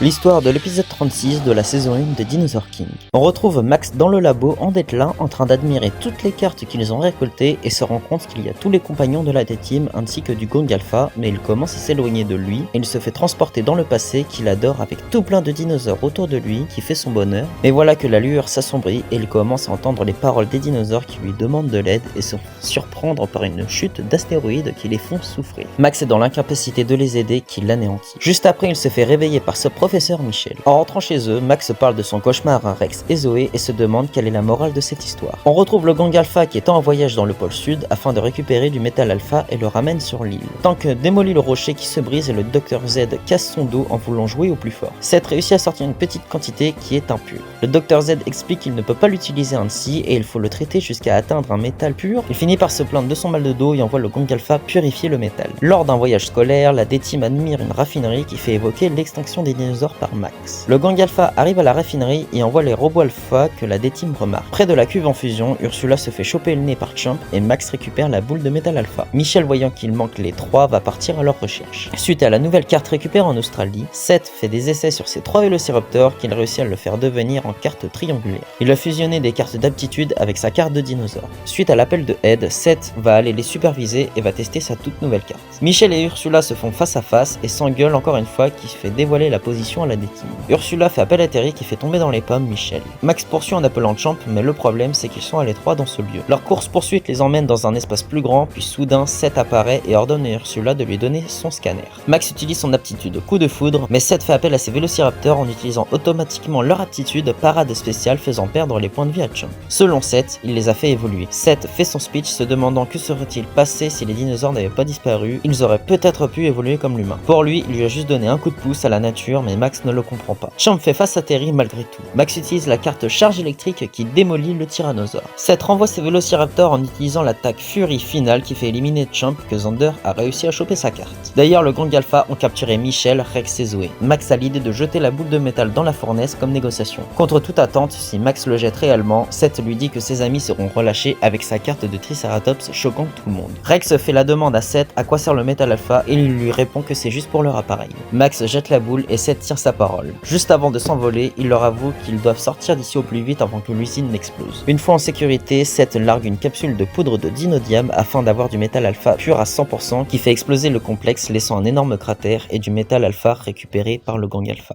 L'histoire de l'épisode 36 de la saison 1 de Dinosaur King. On retrouve Max dans le labo en déclin en train d'admirer toutes les cartes qu'ils ont récoltées et se rend compte qu'il y a tous les compagnons de la D-Team ainsi que du Gang Alpha, mais il commence à s'éloigner de lui et il se fait transporter dans le passé qu'il adore avec tout plein de dinosaures autour de lui qui fait son bonheur. Mais voilà que la lueur s'assombrit et il commence à entendre les paroles des dinosaures qui lui demandent de l'aide et se surprendre par une chute d'astéroïdes qui les font souffrir. Max est dans l'incapacité de les aider qui l'anéantit. Juste après, il se fait réveiller par ce professeur Michel. En rentrant chez eux, Max parle de son cauchemar à Rex et Zoé et se demande quelle est la morale de cette histoire. On retrouve le Gang Alpha qui est en voyage dans le pôle sud afin de récupérer du métal alpha et le ramène sur l'île. Tank démolit le rocher qui se brise et le Dr Z casse son dos en voulant jouer au plus fort. Seth réussit à sortir une petite quantité qui est impure. Le Dr Z explique qu'il ne peut pas l'utiliser ainsi et il faut le traiter jusqu'à atteindre un métal pur. Il finit par se plaindre de son mal de dos et envoie le Gang Alpha purifier le métal. Lors d'un voyage scolaire, la D-Team admire une raffinerie qui fait évoquer l'extinction des dinosaures par Max. Le Gang Alpha arrive à la raffinerie et envoie les robots Alpha que la D-Team remarque. Près de la cuve en fusion, Ursula se fait choper le nez par Chump et Max récupère la boule de métal Alpha. Michel, voyant qu'il manque les trois, va partir à leur recherche. Suite à la nouvelle carte récupérée en Australie, Seth fait des essais sur ses 3 vélociraptors qu'il réussit à le faire devenir en carte triangulaire. Il a fusionné des cartes d'aptitude avec sa carte de dinosaure. Suite à l'appel de Ed, Seth va aller les superviser et va tester sa toute nouvelle carte. Michel et Ursula se font face à face et s'engueulent encore une fois qui fait dévoiler la position à la D-Team. Ursula fait appel à Terry qui fait tomber dans les pommes Michel. Max poursuit en appelant Champ, mais le problème c'est qu'ils sont à l'étroit dans ce lieu. Leur course-poursuite les emmène dans un espace plus grand, puis soudain Seth apparaît et ordonne à Ursula de lui donner son scanner. Max utilise son aptitude coup de foudre, mais Seth fait appel à ses vélociraptors en utilisant automatiquement leur aptitude parade spéciale faisant perdre les points de vie à Champ. Selon Seth, il les a fait évoluer. Seth fait son speech se demandant que serait-il passé si les dinosaures n'avaient pas disparu, ils auraient peut-être pu évoluer comme l'humain. Pour lui, il lui a juste donné un coup de pouce à la nature, mais Max ne le comprend pas. Champ fait face à Terry malgré tout. Max utilise la carte charge électrique qui démolit le tyrannosaure. Seth renvoie ses vélociraptors en utilisant l'attaque Fury finale qui fait éliminer Champ que Xander a réussi à choper sa carte. D'ailleurs, le Gang Alpha ont capturé Michel, Rex et Zoé. Max a l'idée de jeter la boule de métal dans la fournaise comme négociation. Contre toute attente, si Max le jette réellement, Seth lui dit que ses amis seront relâchés avec sa carte de Triceratops choquant tout le monde. Rex fait la demande à Seth à quoi sert le métal alpha et il lui répond que c'est juste pour leur appareil. Max jette la boule et Seth tient sa parole. Juste avant de s'envoler, il leur avoue qu'ils doivent sortir d'ici au plus vite avant que l'usine n'explose. Une fois en sécurité, Seth largue une capsule de poudre de dinodiam afin d'avoir du métal alpha pur à 100% qui fait exploser le complexe laissant un énorme cratère et du métal alpha récupéré par le Gang Alpha.